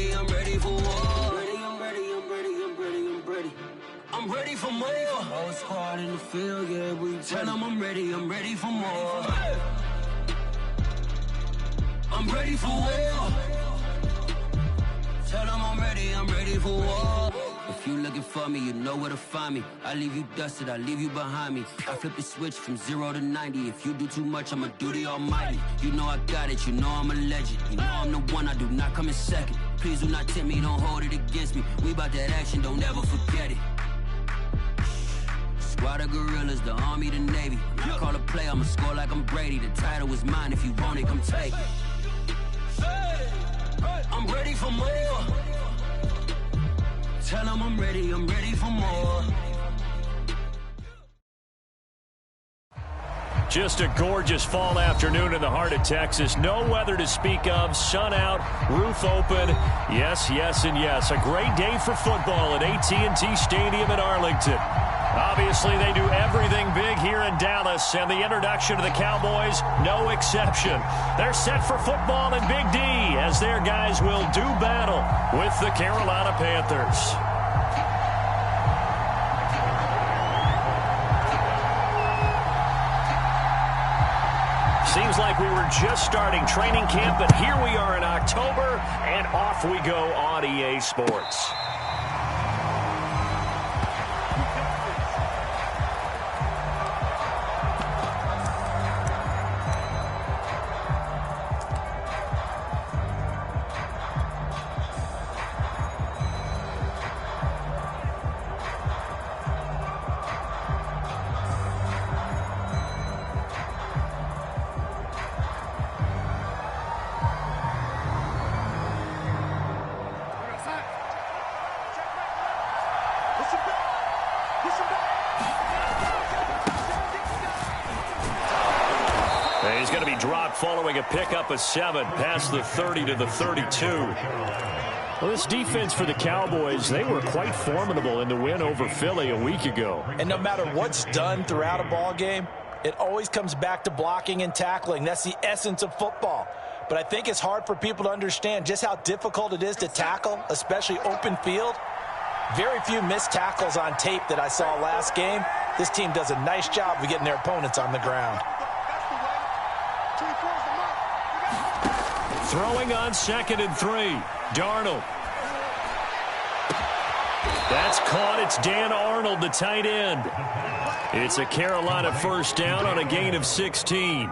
ready, I'm ready for war. I'm ready. I'm ready for more. Whole squad in the field, yeah, we tell them I'm ready for more. I'm ready for war. Tell them I'm ready for war. If you looking for me, you know where to find me. I leave you dusted, I leave you behind me. I flip the switch from 0 to 90. If you do too much, I'ma do the almighty. You know I got it, you know I'm a legend. You know I'm the one, I do not come in second. Please do not tempt me, don't hold it against me. We bout that action, don't ever forget it. Squad of gorillas, the army, the navy. If you call a play, I'ma score like I'm Brady. The title is mine, if you want it, come take it. I'm ready for more. Tell them I'm ready for more. Just a gorgeous fall afternoon in the heart of Texas. No weather to speak of. Sun out, roof open. Yes, yes, and yes. A great day for football at AT&T Stadium in Arlington. Obviously, they do everything big here in Dallas, and the introduction of the Cowboys, no exception. They're set for football in Big D, as their guys will do battle with the Carolina Panthers. Seems like we were just starting training camp, but here we are in October, and off we go on EA Sports. He's going to be dropped following a pickup of 7 past the 30 to the 32. Well, this defense for the Cowboys, they were quite formidable in the win over Philly a week ago. And no matter what's done throughout a ball game, it always comes back to blocking and tackling. That's the essence of football. But I think it's hard for people to understand just how difficult it is to tackle, especially open field. Very few missed tackles on tape that I saw last game. This team does a nice job of getting their opponents on the ground. Throwing on 2nd and 3. Darnold. That's caught. It's Dan Arnold, the tight end. It's a Carolina first down on a gain of 16.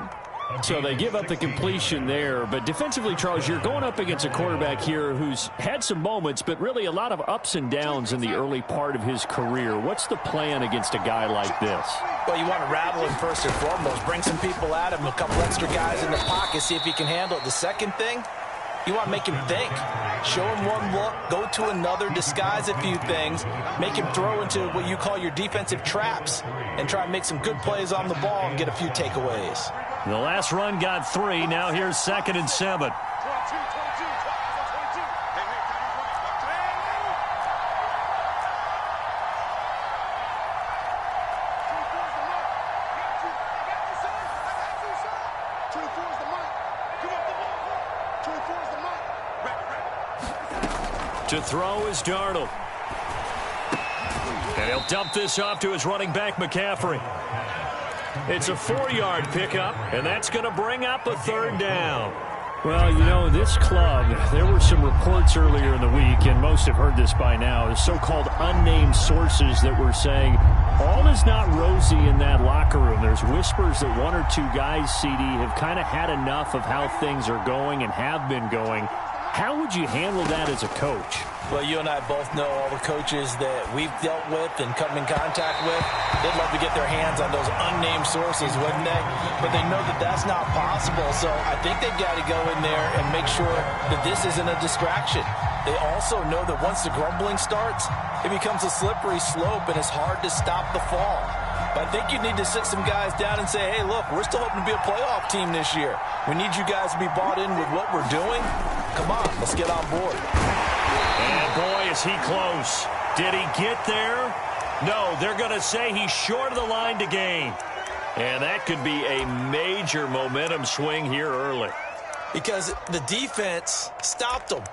So they give up the completion there. But defensively, Charles, you're going up against a quarterback here who's had some moments, but really a lot of ups and downs in the early part of his career. What's the plan against a guy like this? Well, you want to rattle him first and foremost. Bring some people at him, a couple extra guys in the pocket, see if he can handle it. The second thing, you want to make him think. Show him one look, go to another, disguise a few things, make him throw into what you call your defensive traps, and try and make some good plays on the ball and get a few takeaways. The last run got 3. Now here's 2nd and 7. To throw is Darnold. And he'll dump this off to his running back, McCaffrey. It's a 4-yard pickup, and that's going to bring up a 3rd down. Well, you know, this club, there were some reports earlier in the week, and most have heard this by now, the so-called unnamed sources that were saying all is not rosy in that locker room. There's whispers that 1 or 2 guys, CD, have kind of had enough of how things are going and have been going. How would you handle that as a coach? Well, you and I both know all the coaches that we've dealt with and come in contact with. They'd love to get their hands on those unnamed sources, wouldn't they? But they know that that's not possible, so I think they've got to go in there and make sure that this isn't a distraction. They also know that once the grumbling starts, it becomes a slippery slope and it's hard to stop the fall. But I think you need to sit some guys down and say, hey, look, we're still hoping to be a playoff team this year. We need you guys to be bought in with what we're doing. Come on, let's get on board. And boy, is he close. Did he get there? No, they're going to say he's short of the line to gain. And that could be a major momentum swing here early. Because the defense stopped them.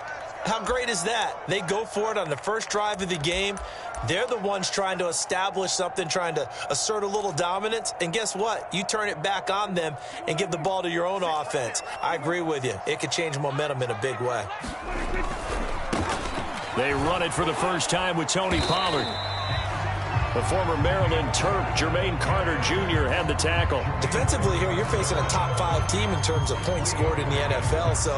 How great is that? They go for it on the first drive of the game. They're the ones trying to establish something, trying to assert a little dominance. And guess what? You turn it back on them and give the ball to your own offense. I agree with you. It could change momentum in a big way. They run it for the first time with Tony Pollard. The former Maryland Terp, Jermaine Carter Jr. had the tackle. Defensively here, you're facing a top-5 team in terms of points scored in the NFL. So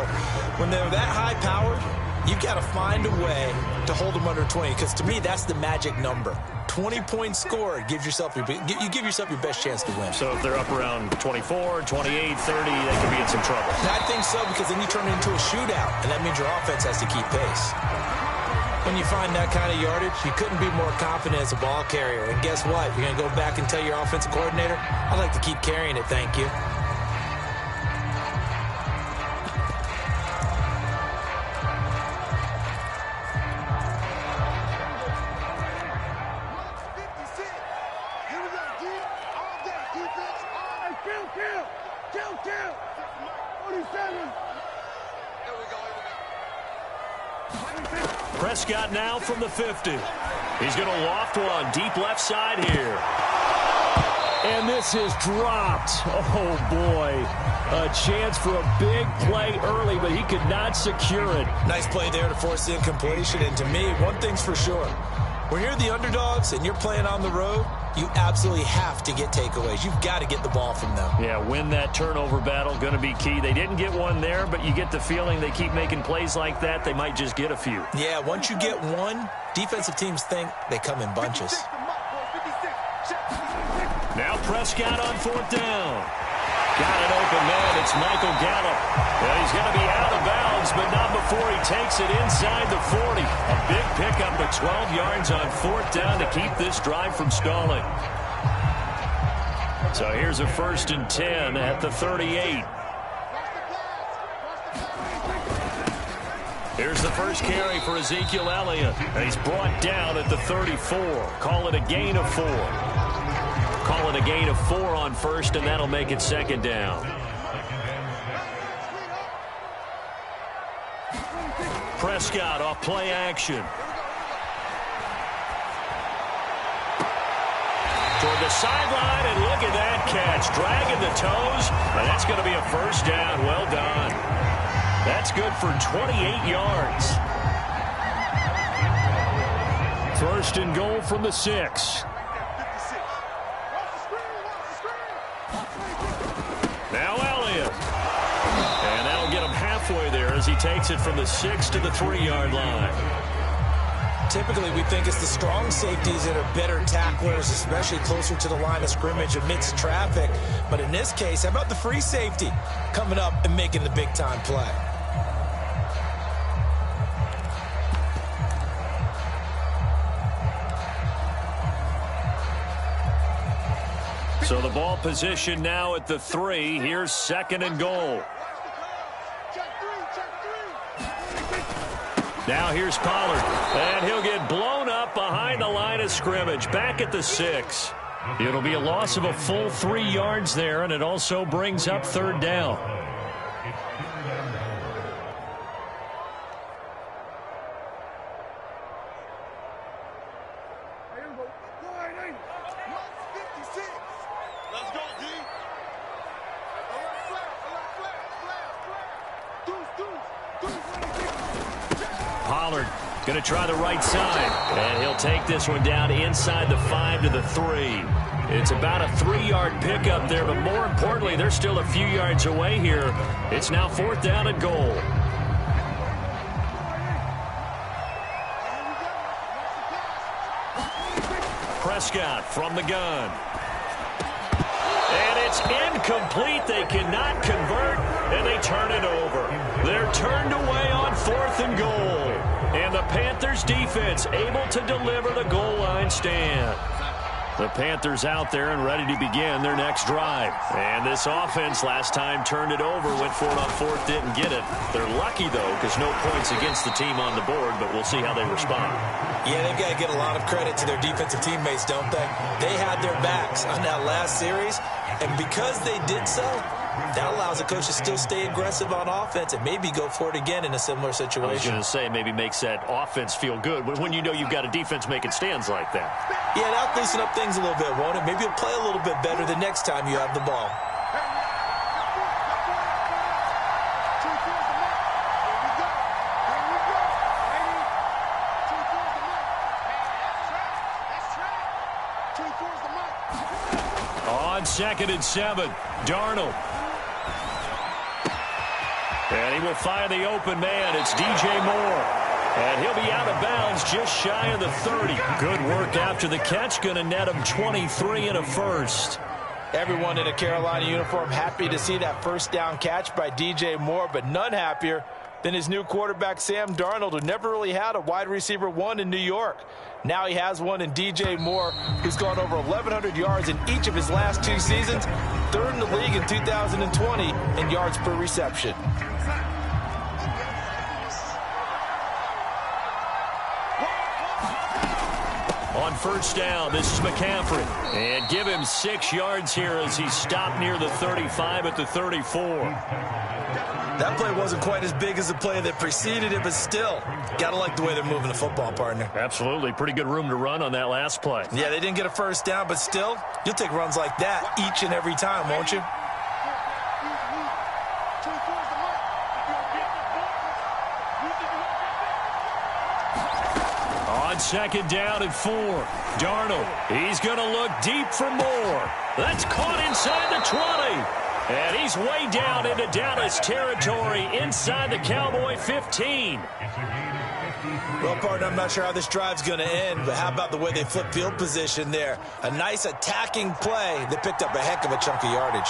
when they're that high-powered, you've got to find a way to hold them under 20, because to me, that's the magic number. 20 points scored gives yourself you give yourself your best chance to win. So if they're up around 24, 28, 30, they could be in some trouble. And I think so, because then you turn it into a shootout, and that means your offense has to keep pace. When you find that kind of yardage, you couldn't be more confident as a ball carrier. And guess what? You're going to go back and tell your offensive coordinator, I'd like to keep carrying it, thank you. Prescott now from the 50. He's going to loft one deep left side here. And this is dropped. Oh, boy. A chance for a big play early, but he could not secure it. Nice play there to force the incompletion. And to me, one thing's for sure. When you're the underdogs and you're playing on the road, you absolutely have to get takeaways. You've got to get the ball from them. Yeah, win that turnover battle, going to be key. They didn't get one there, but you get the feeling they keep making plays like that, they might just get a few. Yeah, once you get one, defensive teams think they come in bunches. Now Prescott on 4th down. Got an open man. It's Michael Gallup. Well, he's going to be out of bounds, but not before he takes it inside the 40. A big pickup of 12 yards on 4th down to keep this drive from stalling. So here's a 1st and 10 at the 38. Here's the first carry for Ezekiel Elliott. And he's brought down at the 34. Call it a gain of 4. Call it a gain of 4 on 1st, and that'll make it 2nd down. Prescott off play action. Toward the sideline, and look at that catch. Dragging the toes, and that's going to be a 1st down. Well done. That's good for 28 yards. 1st and goal from the 6. Now Elliott. And that'll get him halfway there as he takes it from the 6 to the 3-yard line. Typically, we think it's the strong safeties that are better tacklers, especially closer to the line of scrimmage amidst traffic. But in this case, how about the free safety coming up and making the big-time play? So the ball position now at the 3. Here's 2nd and goal. Now here's Pollard. And he'll get blown up behind the line of scrimmage. Back at the 6. It'll be a loss of a full 3 yards there, and it also brings up 3rd down. Pollard going to try the right side, and he'll take this one down inside the 5 to the 3. It's about a 3-yard pickup there, but more importantly, they're still a few yards away here. It's now 4th down and goal. Prescott from the gun. And it's incomplete. They cannot convert, and they turn it over. They're turned away on 4th and goal. And the Panthers defense able to deliver the goal line stand. The Panthers out there and ready to begin their next drive. And this offense last time turned it over, went for it on 4th, didn't get it. They're lucky, though, because no points against the team on the board, but we'll see how they respond. Yeah, they've got to get a lot of credit to their defensive teammates, don't they? They had their backs on that last series, and because they did so, That allows the coach to still stay aggressive on offense and maybe go for it again in a similar situation. I was going to say maybe makes that offense feel good when you know you've got a defense making stands like that. Yeah, that'll loosen up things a little bit, won't it? Maybe you'll play a little bit better the next time you have the ball. On 2nd and 7, Darnold. And he will find the open man. It's DJ Moore. And he'll be out of bounds just shy of the 30. Good work after the catch. Going to net him 23 and a first. Everyone in a Carolina uniform happy to see that first down catch by DJ Moore, but none happier than his new quarterback, Sam Darnold, who never really had a wide receiver one in New York. Now he has one in DJ Moore, who's gone over 1,100 yards in each of his last 2 seasons, 3rd in the league in 2020 in yards per reception. On first down, this is McCaffrey. And give him 6 yards here as he stopped near the 35 at the 34. That play wasn't quite as big as the play that preceded it, but still, got to like the way they're moving the football, partner. Absolutely. Pretty good room to run on that last play. Yeah, they didn't get a first down, but still, you'll take runs like that each and every time, won't you? On 2nd down and 4, Darnold. He's going to look deep for Moore. That's caught inside the 20. And he's way down into Dallas territory inside the Cowboy 15. Well, partner, I'm not sure how this drive's going to end, but how about the way they flip field position there? A nice attacking play that picked up a heck of a chunk of yardage.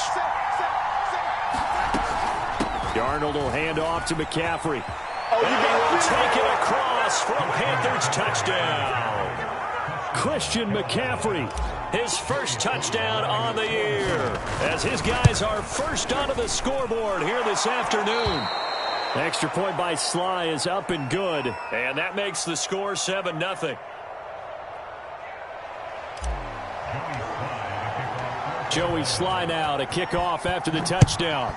Darnold will hand off to McCaffrey. And he will take it across for a Panthers touchdown. Christian McCaffrey, his first touchdown on the year, as his guys are first onto the scoreboard here this afternoon. Extra point by Sly is up and good, and that makes the score 7-0. Joey Sly now to kick off after the touchdown.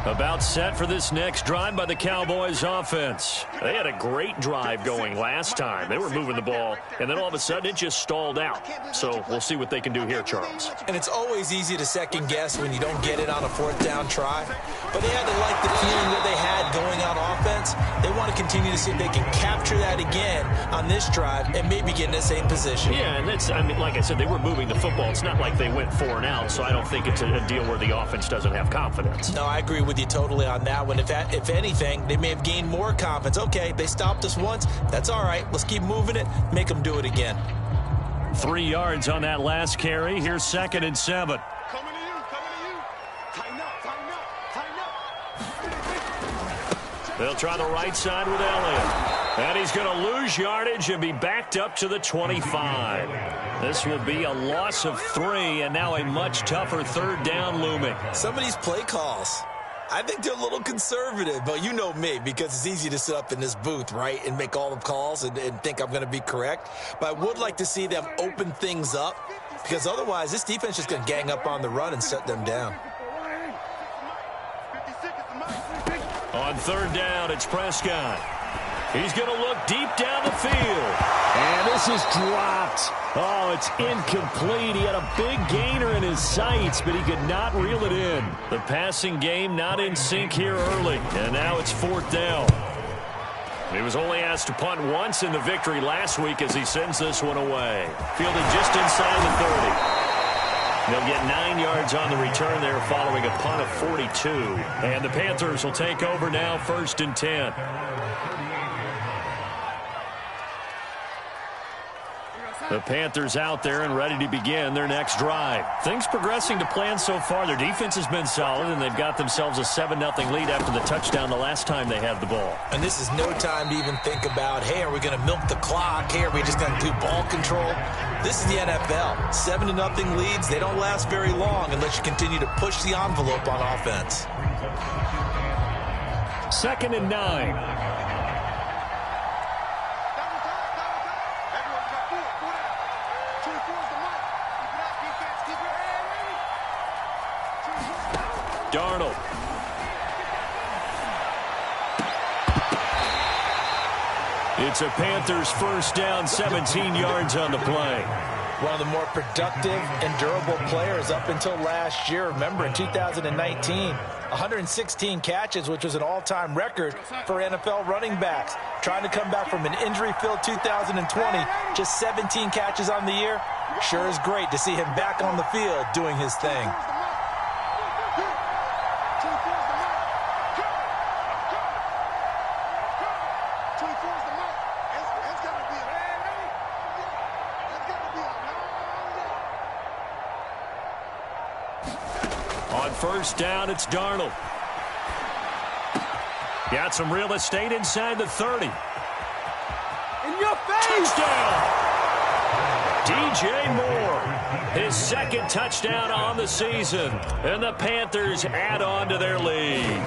About set for this next drive by the Cowboys offense. They had a great drive going last time. They were moving the ball, and then all of a sudden it just stalled out. So we'll see what they can do here, Charles. And it's always easy to second guess when you don't get it on a 4th down try. But they had to like the feeling that they had going on offense. They want to continue to see if they can capture that again on this drive and maybe get in the same position. Yeah, and that's, I mean, like I said, they were moving the football. It's not like they went 4 and out, so I don't think it's a deal where the offense doesn't have confidence. No, I agree with you totally on that one. If anything, they may have gained more confidence. Okay, they stopped us once. That's all right. Let's keep moving it. Make them do it again. 3 yards on that last carry. Here's 2nd and 7. Coming to you. Tighten up. They'll try the right side with Elliott. And he's going to lose yardage and be backed up to the 25. This will be a loss of 3, and now a much tougher 3rd down looming. Some of these play calls, I think they're a little conservative, but you know me, because it's easy to sit up in this booth, right, and make all the calls and think I'm going to be correct. But I would like to see them open things up, because otherwise this defense is going to gang up on the run and shut them down. On 3rd down, it's Prescott. He's going to look deep down the field. And this is dropped. Oh, it's incomplete. He had a big gainer in his sights, but he could not reel it in. The passing game not in sync here early. And now it's 4th down. He was only asked to punt once in the victory last week as he sends this one away. Fielded just inside the 30. They'll get 9 yards on the return there following a punt of 42. And the Panthers will take over now, 1st and 10. The Panthers out there and ready to begin their next drive. Things progressing to plan so far. Their defense has been solid, and they've got themselves a 7-0 lead after the touchdown the last time they had the ball. And this is no time to even think about, hey, are we going to milk the clock? Hey, are we just going to do ball control? This is the NFL. 7-0 leads, they don't last very long unless you continue to push the envelope on offense. 2nd and 9. Darnold. It's a Panthers first down, 17 yards on the play. One of the more productive and durable players up until last year. Remember, in 2019, 116 catches, which was an all-time record for NFL running backs. Trying to come back from an injury-filled 2020, just 17 catches on the year. Sure is great to see him back on the field doing his thing. First down, it's Darnold. Got some real estate inside the 30. In your face! Touchdown! DJ Moore, his 2nd touchdown on the season. And the Panthers add on to their lead.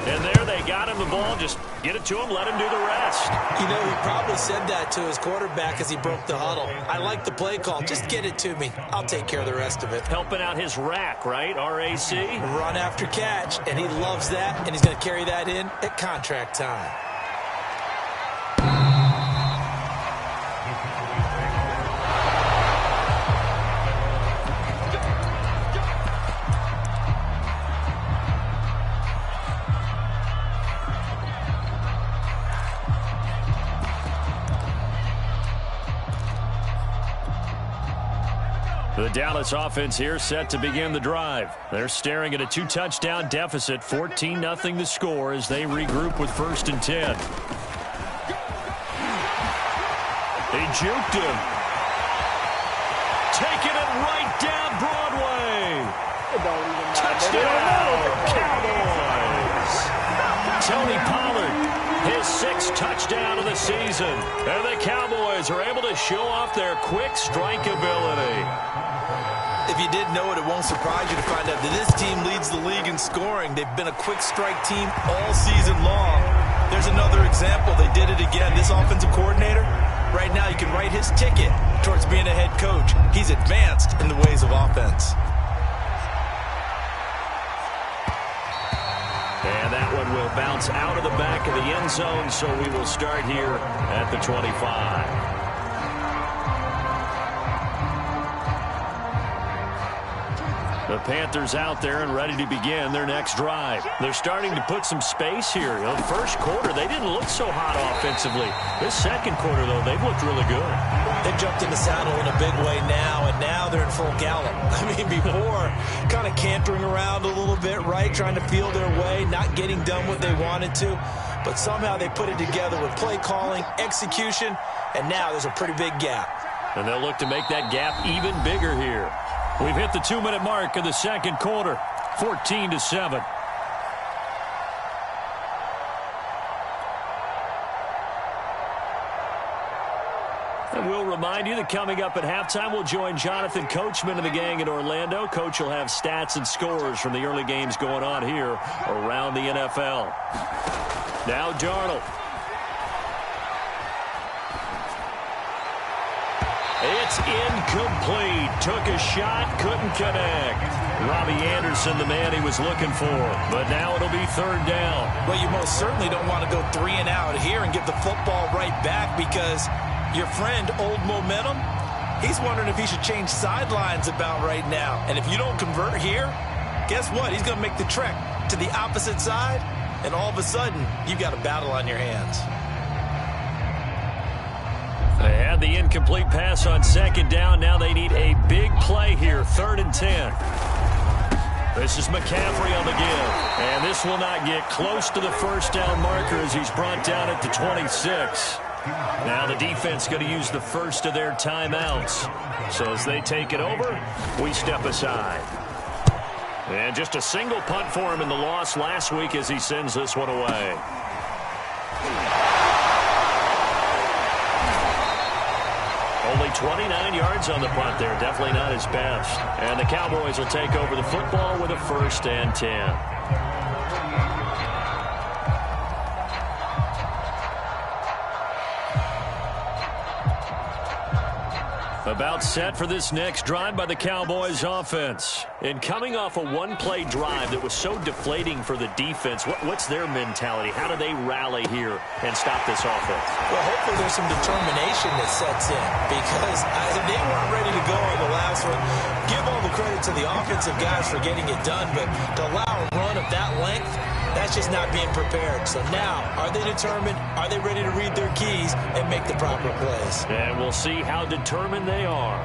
And there they got him the ball. Just get it to him, let him do the rest. You know, he probably said that to his quarterback as he broke the huddle. I like the play call. Just get it to me. I'll take care of the rest of it. Helping out his rack, right? R-A-C? Run after catch, and he loves that, and he's going to carry that in at contract time. The Dallas offense here set to begin the drive. They're staring at a 2-touchdown deficit, 14-0 the score as they regroup with 1st and 10. They juked him. Taking it right down Broadway. Touchdown, Cowboys. Tony Pollard, his 6th touchdown of the season. And the Cowboys are able to show off their quick strike ability. If you didn't know it, it won't surprise you to find out that this team leads the league in scoring. They've been a quick strike team all season long. There's another example. They did it again. This offensive coordinator, right now you can write his ticket towards being a head coach. He's advanced in the ways of offense. And that one will bounce out of the back of the end zone, so we will start here at the 25. The Panthers out there and ready to begin their next drive. They're starting to put some space here. In the first quarter, they didn't look so hot offensively. This second quarter, though, they've looked really good. They've jumped in the saddle in a big way now, and now they're in full gallop. I mean, before, kind of cantering around a little bit, right, trying to feel their way, not getting done what they wanted to. But somehow they put it together with play calling, execution, and now there's a pretty big gap. And they'll look to make that gap even bigger here. We've hit the 2-minute mark of the second quarter, 14-7. And we'll remind you that coming up at halftime, we'll join Jonathan Coachman and the gang in Orlando. Coach will have stats and scores from the early games going on here around the NFL. Now Darnold. It's incomplete. Took a shot, couldn't connect. Robbie Anderson, the man he was looking for. But now it'll be 3rd down. Well, you most certainly don't want to go 3 and out here and give the football right back because your friend, Old Momentum, he's wondering if he should change sidelines about right now. And if you don't convert here, guess what? He's going to make the trek to the opposite side, and all of a sudden, you've got a battle on your hands. They had the incomplete pass on 2nd down. Now they need a big play here, 3rd and 10. This is McCaffrey on the give. And this will not get close to the 1st down marker as he's brought down at the 26. Now the defense going to use the first of their timeouts. So as they take it over, we step aside. And just a single punt for him in the loss last week as he sends this one away. Only 29 yards on the punt there. Definitely not his best. And the Cowboys will take over the football with a 1st and 10. About set for this next drive by the Cowboys offense. And coming off a one-play drive that was so deflating for the defense, what's their mentality? How do they rally here and stop this offense? Well, hopefully there's some determination that sets in because they weren't ready to go on the last one. Give all the credit to the offensive guys for getting it done, but to allow a run of that length, that's just not being prepared. So now, are they determined? Are they ready to read their keys and make the proper plays? And we'll see how determined they are.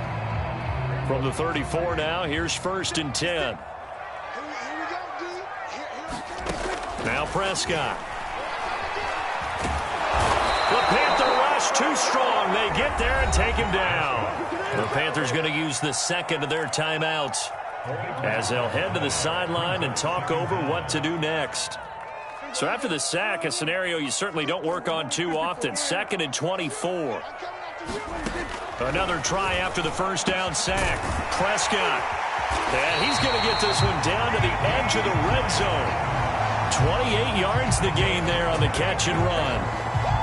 From the 34 now, here's 1st and 10. Now Prescott. The Panther rush too strong. They get there and take him down. The Panthers going to use the second of their timeouts as they'll head to the sideline and talk over what to do next. So after the sack, a scenario you certainly don't work on too often. 2nd and 24. Another try after the first down sack. Prescott. And he's going to get this one down to the edge of the red zone. 28 yards the gain there on the catch and run.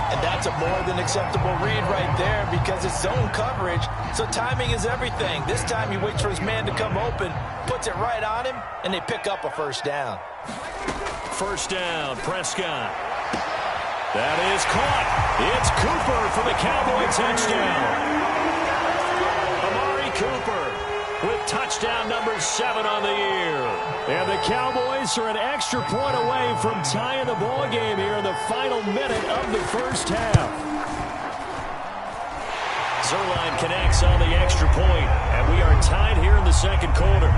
And that's a more than acceptable read right there because it's zone coverage, so timing is everything. This time he waits for his man to come open, puts it right on him, and they pick up a 1st down. 1st down, Prescott. That is caught. It's Cooper for the Cowboy touchdown. Amari Cooper with touchdown number 7 on the year. And the Cowboys are an extra point away from tying the ball game here in the final minute of the first half. Zerline connects on the extra point, and we are tied here in the second quarter.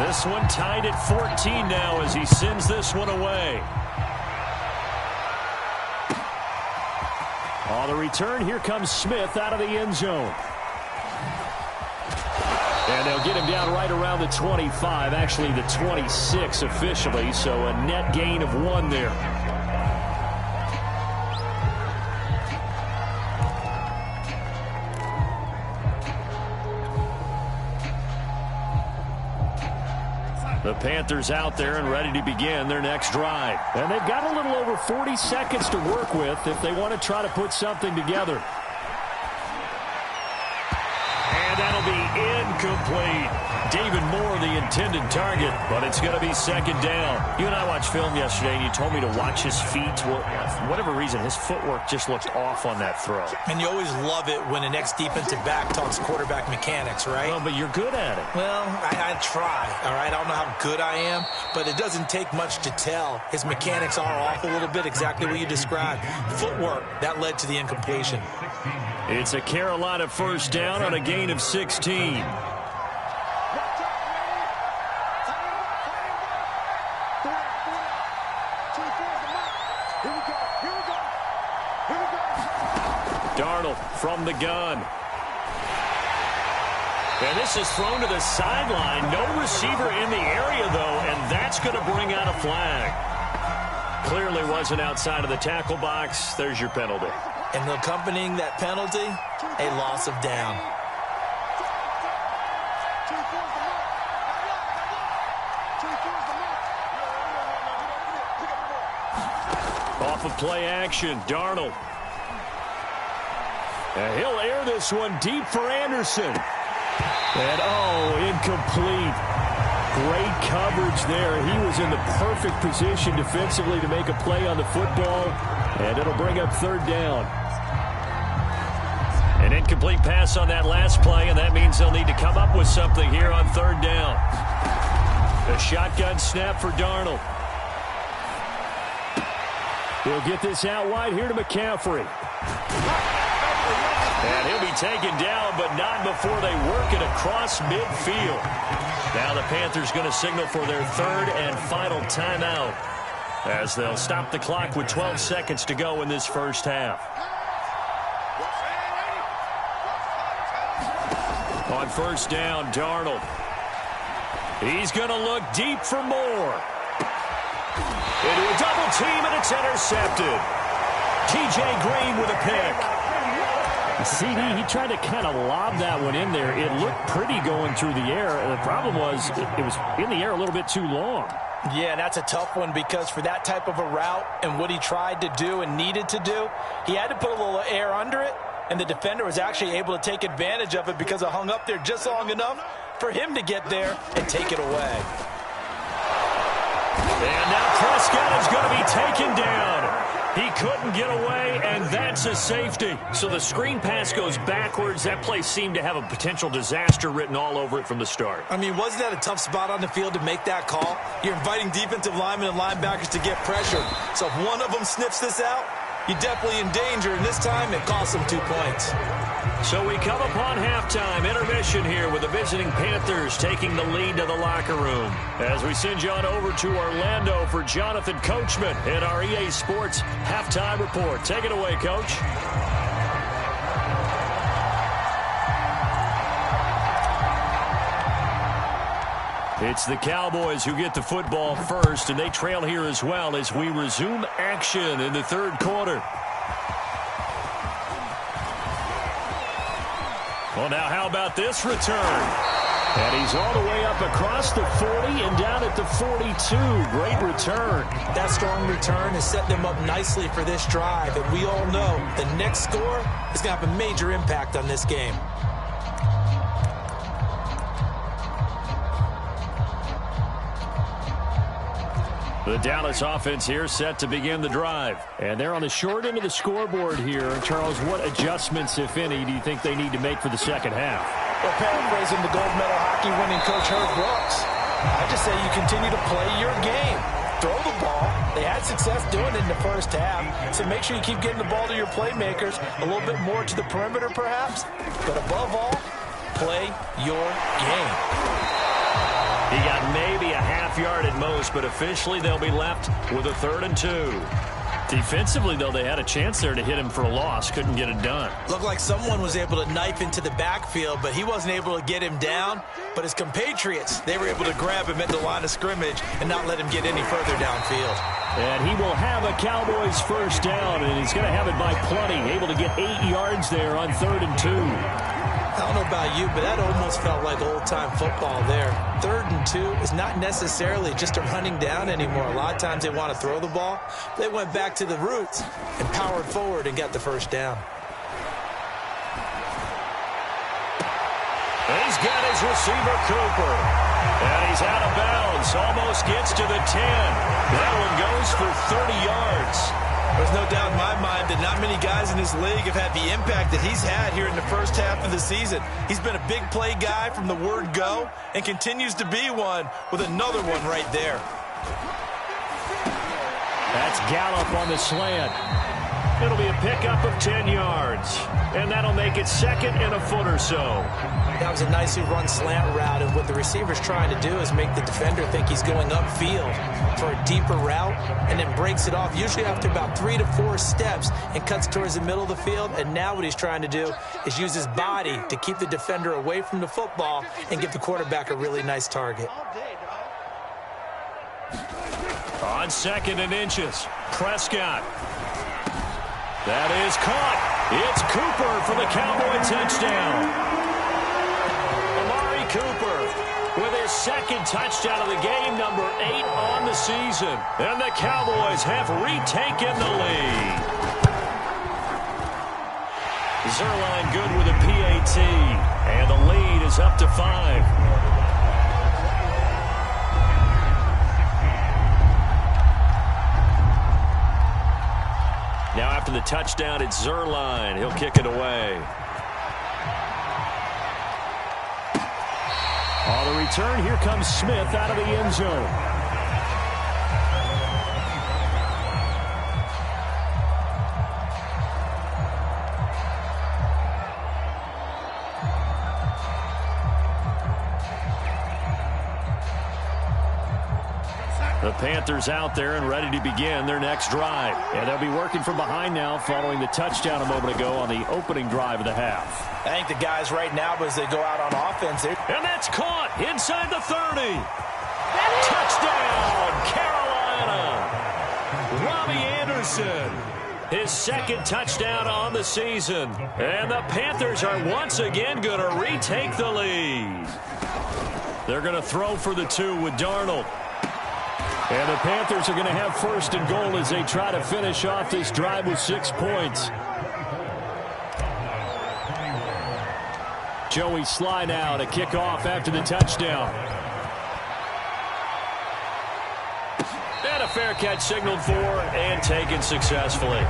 This one tied at 14 now as he sends this one away. On the return, here comes Smith out of the end zone. And they'll get him down right around the 25, actually the 26 officially, so a net gain of 1 there. The Panthers out there and ready to begin their next drive. And they've got a little over 40 seconds to work with if they want to try to put something together. And that'll be incomplete. David Moore, the intended target, but it's going to be 2nd down. You and I watched film yesterday, and you told me to watch his feet. Well, for whatever reason, his footwork just looked off on that throw. And you always love it when an ex-defensive back talks quarterback mechanics, right? Well, but you're good at it. Well, I try, all right? I don't know how good I am, but it doesn't take much to tell. His mechanics are off a little bit, exactly what you described. Footwork, that led to the incompletion. It's a Carolina 1st down on a gain of 16. Darnold from the gun. And this is thrown to the sideline. No receiver in the area, though, and that's going to bring out a flag. Clearly wasn't outside of the tackle box. There's your penalty. And accompanying that penalty, a loss of down. Off of play action, Darnold. And he'll air this one deep for Anderson. And, incomplete. Great coverage there. He was in the perfect position defensively to make a play on the football, and it'll bring up 3rd down. An incomplete pass on that last play, and that means they'll need to come up with something here on 3rd down. A shotgun snap for Darnold. He'll get this out wide here to McCaffrey. And he'll be taken down, but not before they work it across midfield. Now the Panthers going to signal for their third and final timeout, as they'll stop the clock with 12 seconds to go in this first half. On first down, Darnold. He's going to look deep for more. Into a double team, and it's intercepted. T.J. Green with a pick. CD, he tried to kind of lob that one in there. It looked pretty going through the air. The problem was it was in the air a little bit too long. Yeah, that's a tough one because for that type of a route and what he tried to do and needed to do, he had to put a little air under it, and the defender was actually able to take advantage of it because it hung up there just long enough for him to get there and take it away. And now Prescott is going to be taken down. He couldn't get away, and that's a safety. So the screen pass goes backwards. That play seemed to have a potential disaster written all over it from the start. I mean, wasn't that a tough spot on the field to make that call? You're inviting defensive linemen and linebackers to get pressure. So if one of them sniffs this out, you're definitely in danger, and this time it costs them 2 points. So we come upon halftime intermission here with the visiting Panthers taking the lead to the locker room. As we send you on over to Orlando for Jonathan Coachman in our EA Sports halftime report. Take it away, Coach. It's the Cowboys who get the football first, and they trail here as well as we resume action in the third quarter. Well, now how about this return? And he's all the way up across the 40 and down at the 42. Great return. That strong return has set them up nicely for this drive, and we all know the next score is going to have a major impact on this game. The Dallas offense here set to begin the drive. And they're on the short end of the scoreboard here. Charles, what adjustments, if any, do you think they need to make for the second half? Well, paraphrasing the gold medal hockey winning coach Herb Brooks, I just say you continue to play your game. Throw the ball. They had success doing it in the first half, so make sure you keep getting the ball to your playmakers, a little bit more to the perimeter perhaps, but above all, play your game. He got maybe a half yard at most, but officially they'll be left with a 3rd and 2. Defensively, though, they had a chance there to hit him for a loss. Couldn't get it done. Looked like someone was able to knife into the backfield, but he wasn't able to get him down. But his compatriots, they were able to grab him at the line of scrimmage and not let him get any further downfield. And he will have a Cowboys first down, and he's going to have it by plenty. Able to get 8 yards there on 3rd and 2. I don't know about you, but that almost felt like old-time football there. 3rd and 2 is not necessarily just a running down anymore. A lot of times they want to throw the ball. They went back to the roots and powered forward and got the first down. He's got his receiver, Cooper. And he's out of bounds. Almost gets to the 10. That one goes for 30 yards. There's no doubt in my mind that not many guys in this league have had the impact that he's had here in the first half of the season. He's been a big play guy from the word go and continues to be one with another one right there. That's Gallup on the slant. It'll be a pickup of 10 yards. And that'll make it 2nd and a foot or so. That was a nicely run slant route, and what the receiver's trying to do is make the defender think he's going upfield for a deeper route and then breaks it off, usually after about 3 to 4 steps, and cuts towards the middle of the field. And now what he's trying to do is use his body to keep the defender away from the football and give the quarterback a really nice target. On 2nd and inches, Prescott. That is caught. It's Cooper for the Cowboy touchdown. Amari Cooper with his 2nd touchdown of the game, number 8 on the season. And the Cowboys have retaken the lead. Zerline good with a PAT. And the lead is up to 5. Now after the touchdown, it's Zerline. He'll kick it away. On the return, here comes Smith out of the end zone. The Panthers out there and ready to begin their next drive. And they'll be working from behind now following the touchdown a moment ago on the opening drive of the half. I think the guys right now, as they go out on offense. And that's caught inside the 30. Touchdown, Carolina. Robbie Anderson. His second touchdown on the season. And the Panthers are once again going to retake the lead. They're going to throw for the 2 with Darnold. And the Panthers are going to have first and goal as they try to finish off this drive with 6 points. Joey Sly now to kick off after the touchdown. And a fair catch signaled for and taken successfully.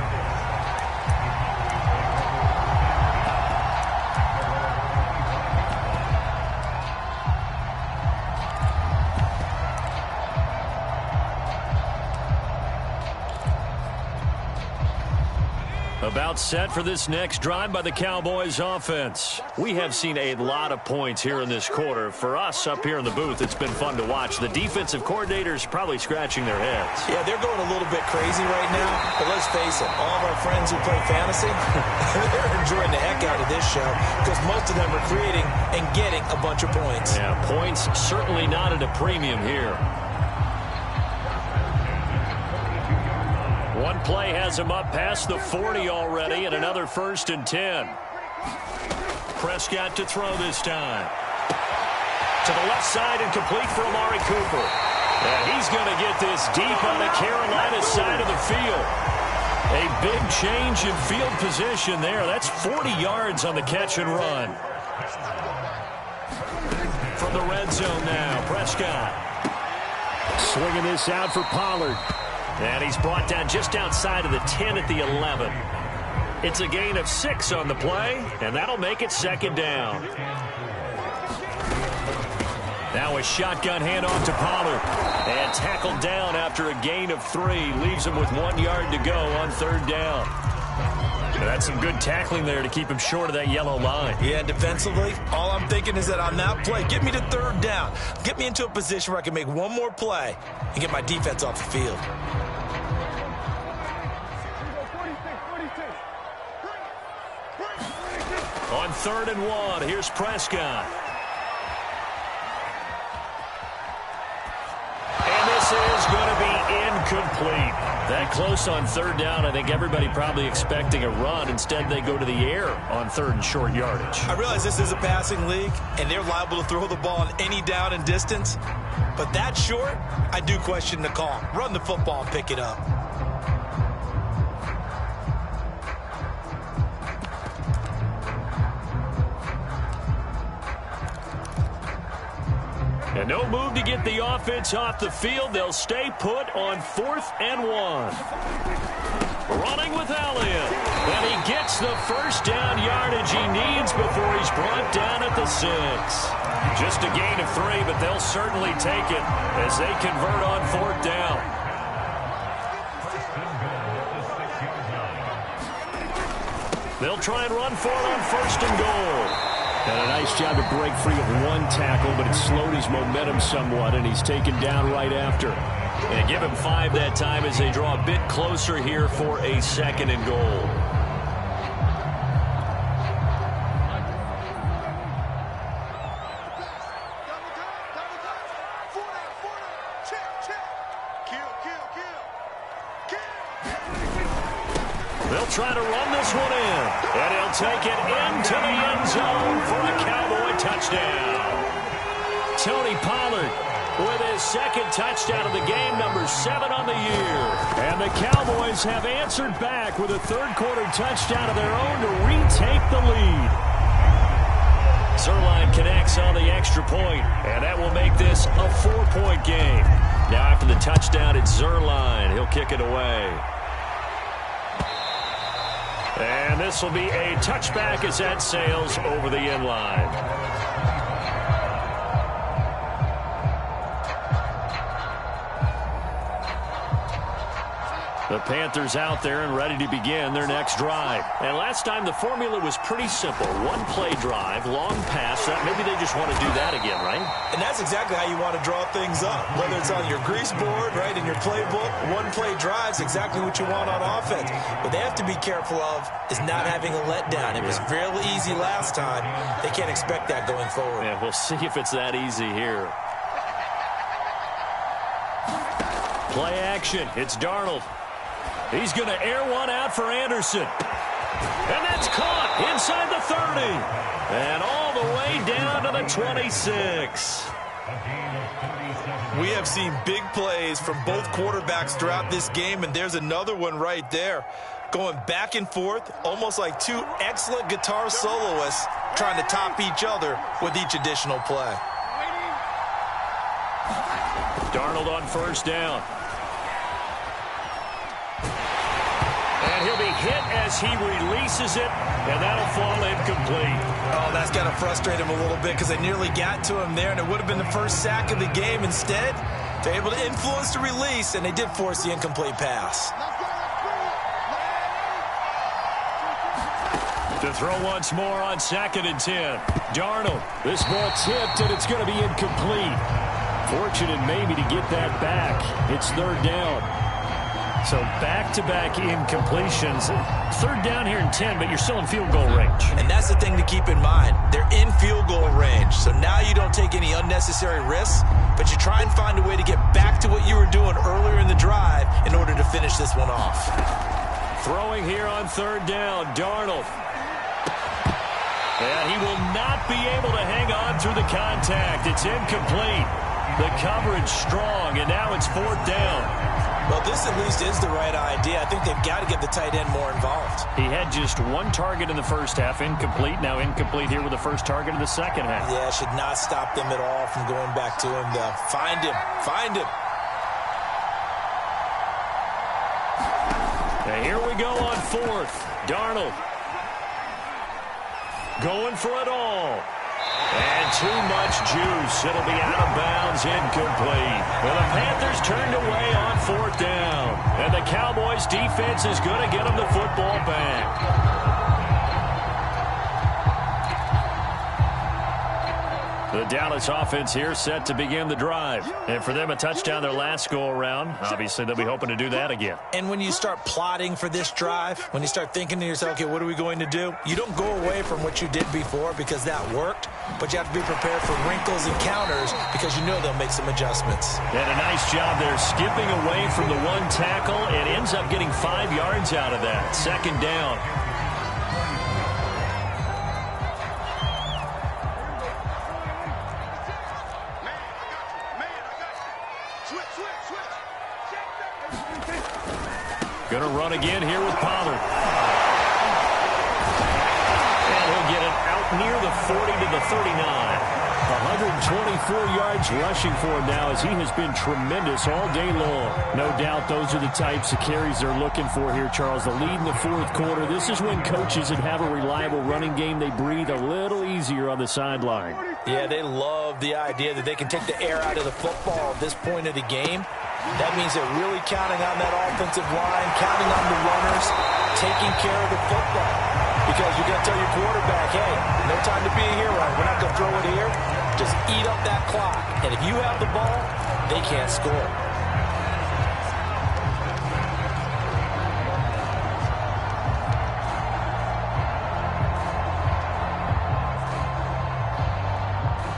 About set for this next drive by the Cowboys offense. We have seen a lot of points here in this quarter. For us up here in the booth, it's been fun to watch. The defensive coordinators probably scratching their heads. Yeah, they're going a little bit crazy right now. But let's face it, all of our friends who play fantasy, they're enjoying the heck out of this show because most of them are creating and getting a bunch of points. Yeah, points certainly not at a premium here. One play has him up past the 40 already, and another 1st and 10. Prescott to throw this time. To the left side and complete for Amari Cooper. And he's going to get this deep on the Carolina side of the field. A big change in field position there. That's 40 yards on the catch and run. From the red zone now, Prescott. Swinging this out for Pollard. And he's brought down just outside of the 10 at the 11. It's a gain of 6 on the play, and that'll make it 2nd down. Now a shotgun handoff to Pollard. And tackled down after a gain of 3. Leaves him with 1 yard to go on 3rd down. And that's some good tackling there to keep him short of that yellow line. Yeah, and defensively, all I'm thinking is that on that play, get me to 3rd down. Get me into a position where I can make one more play and get my defense off the field. On 3rd and 1, here's Prescott. And this is going to be incomplete. That close on 3rd down, I think everybody probably expecting a run. Instead, they go to the air on 3rd and short yardage. I realize this is a passing league, and they're liable to throw the ball on any down and distance. But that short, I do question the call. Run the football and pick it up. And no move to get the offense off the field. They'll stay put on 4th and 1. Running with Elliott. And he gets the 1st down yardage he needs before he's brought down at the 6. Just a gain of 3, but they'll certainly take it as they convert on 4th down. They'll try and run for it on 1st and goal. And a nice job to break free of 1 tackle, but it slowed his momentum somewhat, and he's taken down right after. And give him 5 that time as they draw a bit closer here for a 2nd and goal. They'll try to run this one in, and he'll take it into the end zone for a Cowboy touchdown. Tony Pollard with his 2nd touchdown of the game, number 7 on the year. And the Cowboys have answered back with a 3rd quarter touchdown of their own to retake the lead. Zuerlein connects on the extra point, and that will make this a 4-point game. Now after the touchdown, it's Zuerlein. He'll kick it away. And this will be a touchback as that sails over the end line. The Panthers out there and ready to begin their next drive. And last time the formula was pretty simple. 1 play drive, long pass. Maybe they just want to do that again, right? And that's that's exactly how you want to draw things up. Whether it's on your grease board, right, in your playbook, one-play drives, exactly what you want on offense. What they have to be careful of is not having a letdown. It was fairly easy last time. They can't expect that going forward. Yeah, we'll see if it's that easy here. Play action. It's Darnold. He's going to air one out for Anderson. And that's caught inside the 30. And all the way down to the 26. We have seen big plays from both quarterbacks throughout this game, and there's another one right there. Going back and forth, almost like two excellent guitar soloists trying to top each other with each additional play. Darnold on first down. And he'll be hit as he releases it, and that'll fall incomplete. Oh, that's got to frustrate him a little bit because they nearly got to him there, and it would have been the first sack of the game. Instead, they're able to influence the release, and they did force the incomplete pass. To throw once more on 2nd and 10. Darnold, this ball tipped, and it's going to be incomplete. Fortunate maybe to get that back. It's 3rd down. So back-to-back incompletions. 3rd down here in 10, but you're still in field goal range. And that's the thing to keep in mind. They're in field goal range. So now you don't take any unnecessary risks, but you try and find a way to get back to what you were doing earlier in the drive in order to finish this one off. Throwing here on 3rd down, Darnold. And he will not be able to hang on through the contact. It's incomplete. The coverage strong, and now it's 4th down. Well, this at least is the right idea. I think they've got to get the tight end more involved. He had just one target in the first half, incomplete. Now incomplete here with the first target in the second half. Yeah, should not stop them at all from going back to him, though. Find him. Find him. And here we go on 4th. Darnold. Going for it all. And too much juice. It'll be out of bounds, incomplete. Well, the Panthers turned away on 4th down. And the Cowboys' defense is going to get them the football back. The Dallas offense here set to begin the drive. And for them, a touchdown their last go-around. Obviously, they'll be hoping to do that again. And when you start plotting for this drive, when you start thinking to yourself, okay, what are we going to do? You don't go away from what you did before because that worked, but you have to be prepared for wrinkles and counters because you know they'll make some adjustments. And a nice job there skipping away from the one tackle and ends up getting 5 yards out of that. 2nd down. Going to run again here with Pollard. And he'll get it out near the 40 to the 39. 124 yards rushing for him now as he has been tremendous all day long. No doubt those are the types of carries they're looking for here, Charles. The lead in the 4th quarter. This is when coaches that have a reliable running game, they breathe a little easier on the sideline. Yeah, they love the idea that they can take the air out of the football at this point of the game. That means they're really counting on that offensive line, counting on the runners, taking care of the football. Because you're going to tell your quarterback, hey, no time to be a hero. We're not going to throw it here. Just eat up that clock. And if you have the ball, they can't score.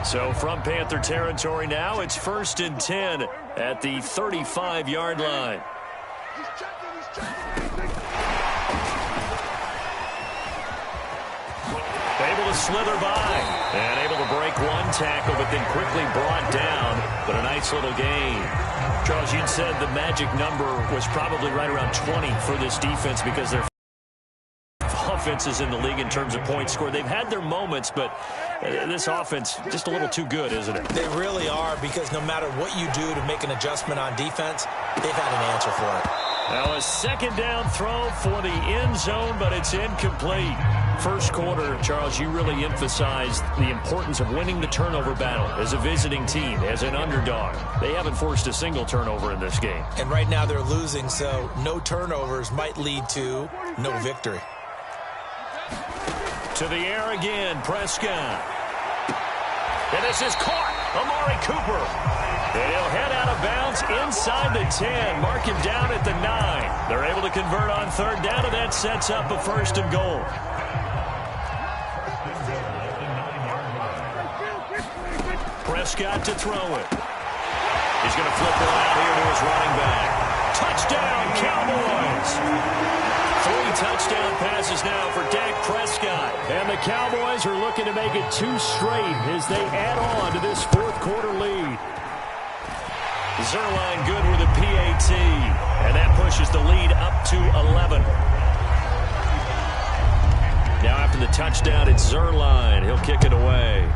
So from Panther territory now, it's 1st and 10 at the 35-yard line. Able to slither by and able to break one tackle, but then quickly brought down. But a nice little gain. Charles, you'd said the magic number was probably right around 20 for this defense because they're offenses in the league in terms of points scored. They've had their moments, but this offense just a little too good, isn't it? They really are, because no matter what you do to make an adjustment on defense, they've had an answer for it. Now a 2nd down throw for the end zone, but it's incomplete. First quarter, Charles, you really emphasized the importance of winning the turnover battle as a visiting team, as an underdog. They haven't forced a single turnover in this game. And right now they're losing, so no turnovers might lead to no victory. To the air again, Prescott. And this is caught. Amari Cooper. And he'll head out of bounds inside the 10. Mark him down at the 9. They're able to convert on third down, and that sets up a 1st and goal. Prescott to throw it. He's going to flip it out here to his running back. Touchdown, Cowboys! 3 touchdown passes now for Dak Prescott. And the Cowboys are looking to make it 2 straight as they add on to this 4th quarter lead. Zuerlein good with a PAT. And that pushes the lead up to 11. Now after the touchdown, it's Zuerlein. He'll kick it away.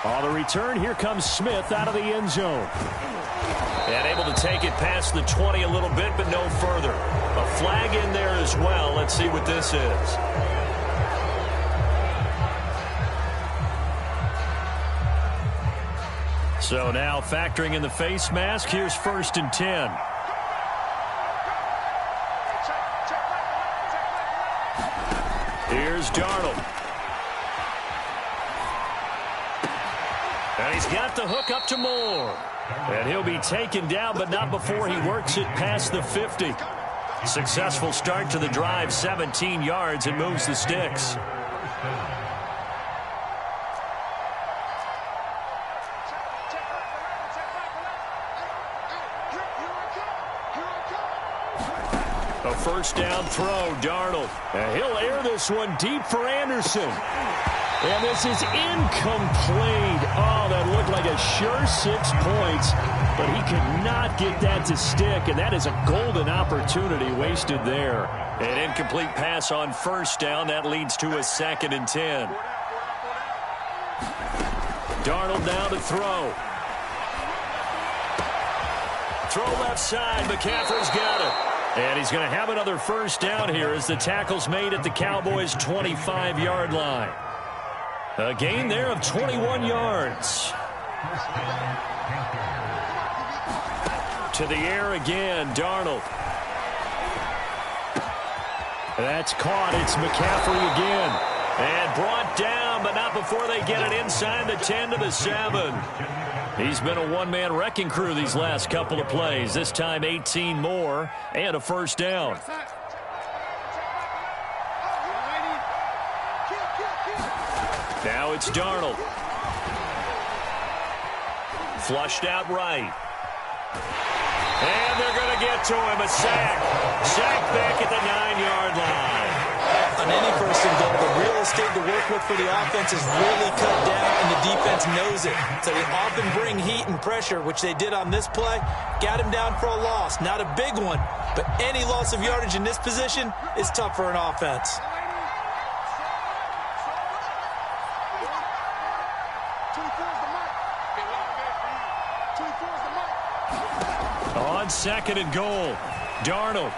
On the return, here comes Smith out of the end zone. And able to take it past the 20 a little bit, but no further. A flag in there as well. Let's see what this is. So now factoring in the face mask, here's 1st and 10. Here's Darnold. And he's got the hook up to Moore. And he'll be taken down, but not before he works it past the 50. Successful start to the drive, 17 yards, and moves the sticks. A 1st down throw, Darnold. And he'll air this one deep for Anderson. And this is incomplete. Oh, that looked like a sure 6 points. But he could not get that to stick. And that is a golden opportunity wasted there. An incomplete pass on 1st down. That leads to a 2nd and 10. Darnold now to throw. Throw left side. McCaffrey's got it. And he's going to have another 1st down here as the tackle's made at the Cowboys' 25-yard line. A gain there of 21 yards. To the air again, Darnold. That's caught. It's McCaffrey again. And brought down, but not before they get it inside the 10 to the 7. He's been a one-man wrecking crew these last couple of plays. This time 18 more and a 1st down. Now it's Darnold. Flushed out right. And they're going to get to him. A sack. Sack back at the 9-yard line. On any 1st and goal, the real estate to work with for the offense is really cut down, and the defense knows it. So they often bring heat and pressure, which they did on this play. Got him down for a loss. Not a big one, but any loss of yardage in this position is tough for an offense. On 2nd and goal, Darnold.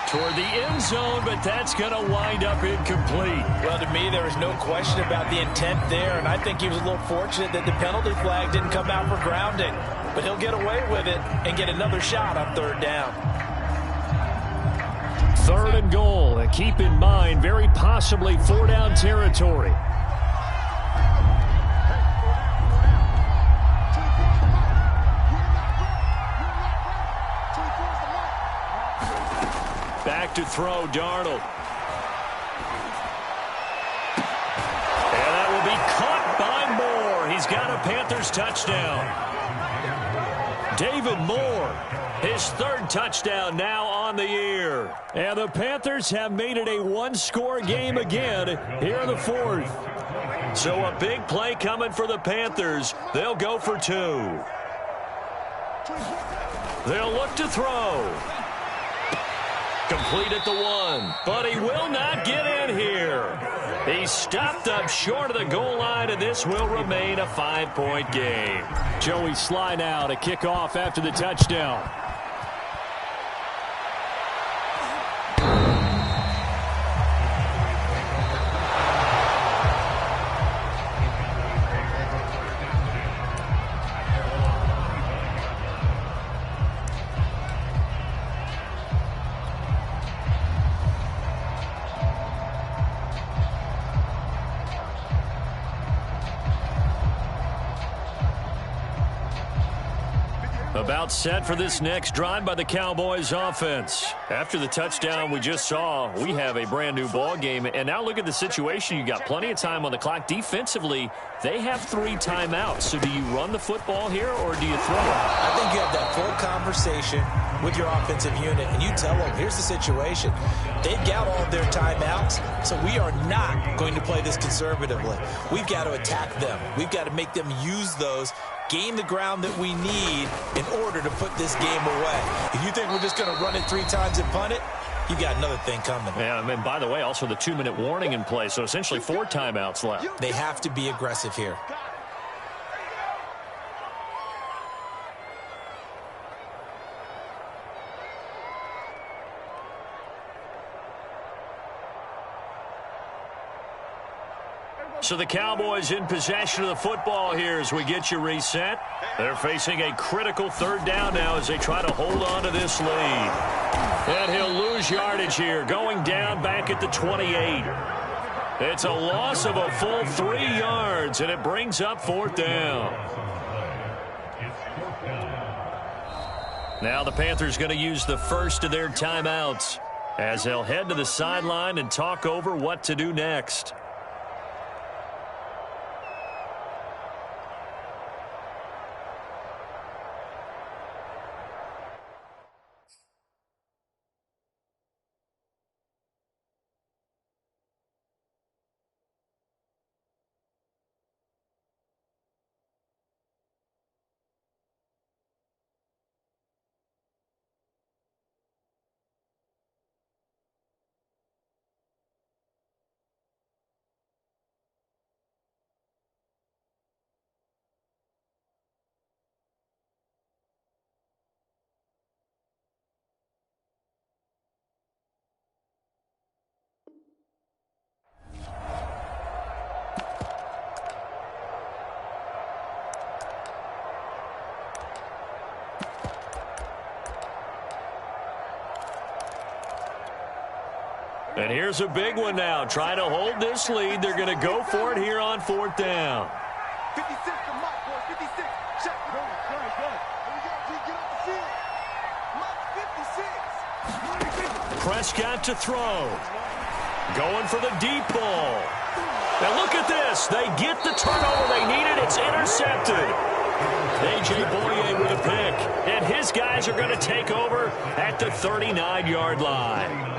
Toward the end zone, but that's going to wind up incomplete. Well, to me, there was no question about the intent there, and I think he was a little fortunate that the penalty flag didn't come out for grounding. But he'll get away with it and get another shot on 3rd down. 3rd and goal, and keep in mind, very possibly 4-down territory. Back to throw, Darnold. And that will be caught by Moore. He's got a Panthers touchdown. David Moore, his 3rd touchdown now on the year. And the Panthers have made it a 1-score game again here in the 4th. So a big play coming for the Panthers. They'll go for 2. They'll look to throw. Complete at the 1, but he will not get in here. He's stopped up short of the goal line, and this will remain a 5-point game. Joey Sly now to kick off after the touchdown. About set for this next drive by the Cowboys offense. After the touchdown we just saw, we have a brand new ball game. And now look at the situation. You got plenty of time on the clock. Defensively, they have 3 timeouts. So do you run the football here or do you throw it? I think you have that full conversation with your offensive unit, and you tell them, here's the situation. They've got all of their timeouts, so we are not going to play this conservatively. We've got to attack them. We've got to make them use those, gain the ground that we need in order to put this game away. If you think we're just going to run it 3 times and punt it, you got another thing coming. Yeah, and by the way, also the 2-minute warning in place, so essentially 4 timeouts left. They have to be aggressive here. So the Cowboys in possession of the football here as we get you reset. They're facing a critical 3rd down now as they try to hold on to this lead. And he'll lose yardage here, going down back at the 28. It's a loss of a full 3 yards, and it brings up 4th down. Now the Panthers going to use the first of their timeouts as they'll head to the sideline and talk over what to do next. And here's a big one now. Trying to hold this lead. They're going to go for it here on 4th down. 56 to Mike, boys. 56. Check. Go. We got to get off the field. Mike, 56. Prescott to throw. Going for the deep ball. Now look at this. They get the turnover they needed. It's intercepted. A.J. Boye with a pick. And his guys are going to take over at the 39-yard line.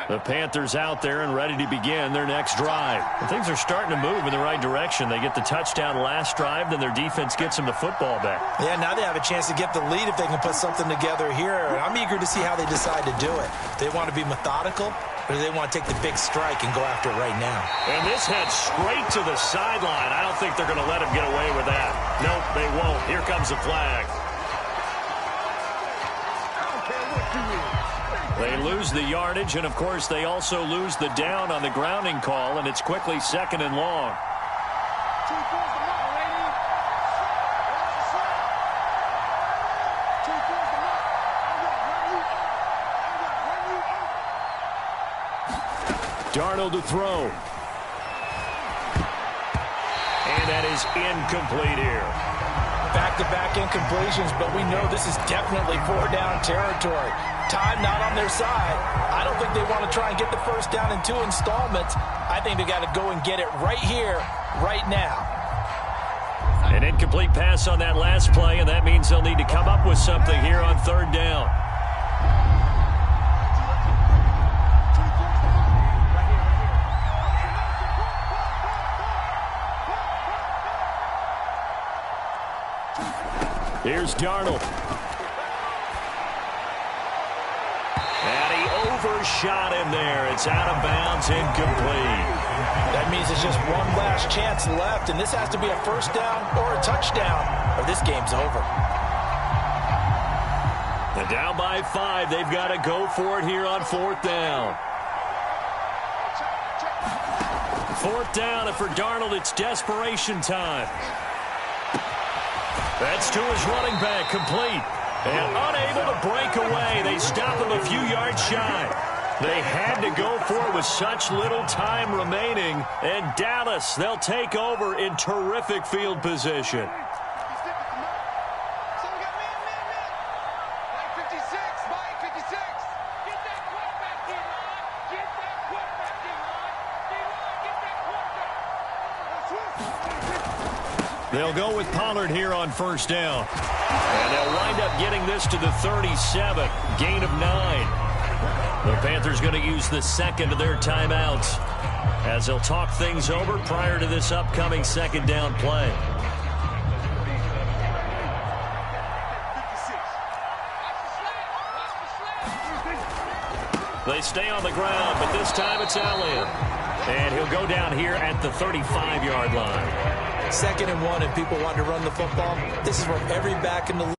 The Panthers out there and ready to begin their next drive. And things are starting to move in the right direction. They get the touchdown last drive, then their defense gets them the football back. Yeah, now they have a chance to get the lead if they can put something together here. And I'm eager to see how they decide to do it. They want to be methodical, or do they want to take the big strike and go after it right now? And this heads straight to the sideline. I don't think they're going to let him get away with that. Nope, they won't. Here comes the flag. They lose the yardage, and, of course, they also lose the down on the grounding call, and it's quickly 2nd and long. Darnold to throw. And that is incomplete here. Back-to-back incompletions, but we know this is definitely 4-down territory. Time not on their side. I don't think they want to try and get the first down in 2 installments. I think they got to go and get it right here, right now. An incomplete pass on that last play, and that means they'll need to come up with something here on 3rd down. Here's Darnold. And he overshot him there. It's out of bounds, incomplete. That means it's just one last chance left, and this has to be a first down or a touchdown, or this game's over. And down by 5, they've got to go for it here on 4th down. 4th down, and for Darnold, it's desperation time. That's to his running back, complete. And unable to break away. They stop him a few yards shy. They had to go for it with such little time remaining. And Dallas, they'll take over in terrific field position. They'll go with Pollard here on first down. And they'll wind up getting this to the 37. Gain of 9. The Panthers going to use the second of their timeouts as they'll talk things over prior to this upcoming second down play. They stay on the ground, but this time it's Allen. And he'll go down here at the 35-yard line. 2nd and 1, and people want to run the football. This is where every back in the